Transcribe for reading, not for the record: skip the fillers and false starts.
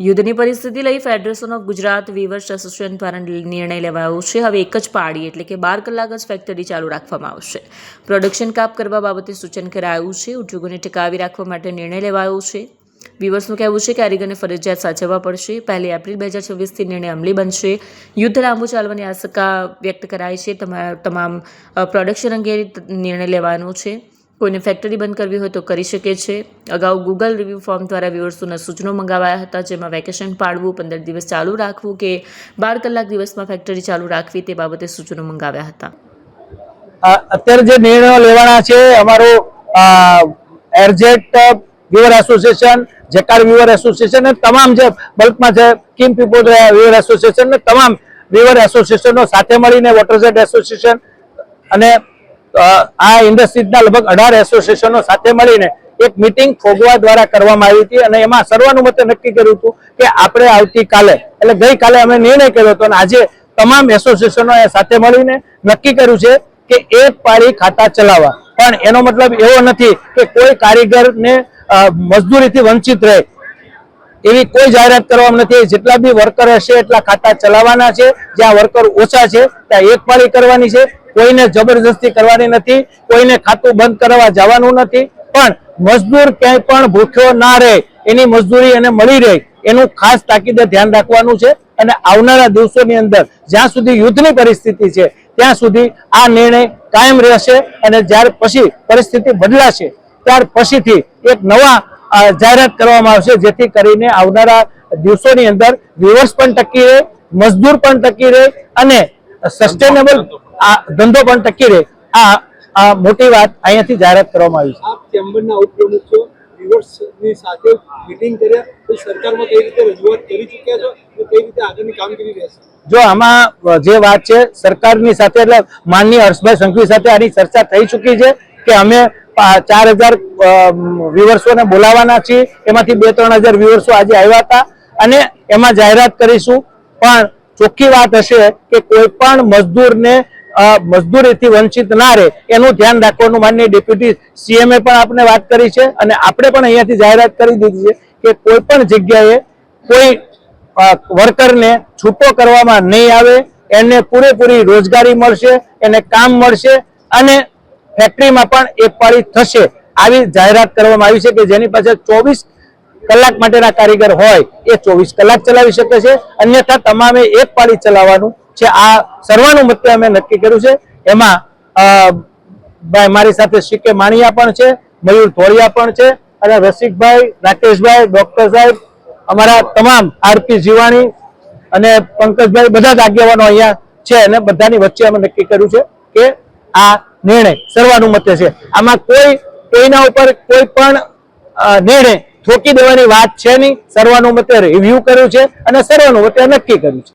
યુદ્ધની પરિસ્થિતિ લઈ federation of Gujarat weavers association દ્વારા નિર્ણય લેવાયો છે। હવે એક જ પાળી એટલે કે 12 કલાક જ ફેક્ટરી ચાલુ રાખવામાં આવશે। પ્રોડક્શન કાપ કરવા બાબતે સૂચન કરાયું છે। ઉદ્યોગોને ટકાવી રાખવા માટે નિર્ણય લેવાયો છે। વીવર્સનું કહેવું છે કે કારીગરને ફરજિયાત સાચવવા પડશે। 1 એપ્રિલ 2026થી નિર્ણય અમલી બનશે। યુદ્ધ લાંબુ ચાલવાની આશંકા વ્યક્ત કરાઈ છે। તમામ પ્રોડક્શન અંગે નિર્ણય લેવાનો છે। કોઈને ફેક્ટરી બંધ કરવી હોય તો કરી શકે છે। અગાઉ ગૂગલ રિવ્યૂ ફોર્મ દ્વારા વ્યુઅર્સોના સૂચનો મંગાવાયા હતા, જેમાં વેકેશન પાડવું, 15 દિવસ ચાલુ રાખવું કે 12 કલાક દિવસમાં ફેક્ટરી ચાલુ રાખવી તે બાબતે સૂચનો મંગાવ્યા હતા। અત્યારે જે નિર્ણયો લેવાના છે, અમારો air jet weaver association, jacquard weaver association અને તમામ જે બલ્કમાં છે કિમ પીપલ વ્યુઅર એસોસિએશન ને તમામ વ્યુઅર એસોસિએશનો સાથે મળીને વોટરઝેડ એસોસિએશન અને આ ઇન્ડસ્ટ્રીઝના લગભગ 18 એસોસિએશનો સાથે મળીને એક મીટિંગ ફોગવા દ્વારા કરવામાં આવી હતી અને એમાં સર્વાનુમતે નક્કી કર્યું હતું કે આપણે આવતીકાલે એટલે ગઈકાલે અમે નિર્ણય કર્યો હતો અને આજે તમામ એસોસિએશનોએ સાથે મળીને નક્કી કર્યું છે કે એક પાળી ખાતા ચલાવવા। પણ એનો મતલબ એવો નથી કે કોઈ કારીગરને મજદૂરીથી વંચિત રહે એવી કોઈ જાહેરાત કરવામાં નથી। જેટલા બી વર્કર હશે એટલા ખાતા ચલાવવાના છે। જ્યાં વર્કર ઓછા છે ત્યાં એક પાળી કરવાની છે। કોઈને જબરજસ્તી કરવાની નથી, કોઈને ખાતું બંધ કરવા જવાનું નથી। પણ મજદૂર ક્યાંય પણ ભૂખ્યો ના રહે, એની મજદૂરી એને મળી રહે એનું ખાસ તાકીદે ધ્યાન રાખવાનું છે। અને આવનારા દિવસોની અંદર જ્યાં સુધી યુદ્ધની પરિસ્થિતિ છે ત્યાં સુધી આ નિર્ણય કાયમ રહેશે અને જ્યારે પછી પરિસ્થિતિ બદલાશે ત્યાર પછીથી એક નવા જાહેરાત કરવામાં આવશે, જેથી કરીને આવનારા દિવસોની અંદર વ્યુઅર્સ પણ ટકી રહે, મજદૂર પણ ટકી રહે અને સસ્ટેનેબલ ધંધો પણ ટકી રહે। આ મોટી વાત અહીંયાથી જાહેરાત કરવામાં આવી છે। આપ ચેમ્બરના ઉપપ્રમુખ છો, વ્યુઅર્સની સાથે મીટિંગ કર્યા તો સરકારમાં કઈ રીતે રજૂઆત કરી ચૂક્યા છો અને કઈ રીતે આગળની કામગીરી રહેશે? જો આમાં જે વાત છે સરકારની સાથે એટલે માનનીય હર્ષભાઈ સંઘવી સાથે આની ચર્ચા થઈ ચૂકી છે કે અમે 4000 વ્યુઅર્સોને બોલાવવાના છીએ। એમાંથી 2-3000 વ્યુઅર્સો આજે આવ્યા હતા અને એમાં જાહેરાત કરીશું। પણ ચોખ્ખી વાત હશે કે કોઈ પણ મજદૂરને મજદૂરીથી વંચિત ના રહે એનું ધ્યાન રાખવાનું માનનીય ડેપ્યુટી સીએમએ પણ આપણે વાત કરી છે અને આપણે પણ અહીંયાથી જાહેરાત કરી દીધી છે કે કોઈ પણ જગ્યાએ કોઈ વર્કરને છૂટો કરવામાં નહીં આવે, એને પૂરેપૂરી રોજગારી મળશે, એને કામ મળશે અને ફેક્ટરીમાં પણ એક પાળી થશે। આવી જાહેરાત કરવામાં આવી છે કે જેની પાસે 24 કલાક માટેના કારીગર હોય એ 24 કલાક ચલાવી શકે છે, અન્યથા તમામે એક પાળી ચલાવવાનું છે। આ સર્વાનુમતે અમે નક્કી કર્યું છે। એમાં મારી સાથે સીકે માણિયા પણ છે, મયુર ધોળિયા પણ છે અને રસિકભાઈ, રાકેશભાઈ, ડોક્ટર સાહેબ, અમારા તમામ આરપી જીવાણી અને પંકજભાઈ બધા જ આગેવાનો અહીંયા છે અને બધાની વચ્ચે અમે નક્કી કર્યું છે કે આ નિર્ણય સર્વાનુમતે છે। આમાં કોઈના ઉપર કોઈ પણ નિર્ણય થોકી દેવાની વાત છે નહીં। સર્વાનુમતે રિવ્યુ કર્યું છે અને સર્વાનુમતે નક્કી કર્યું છે।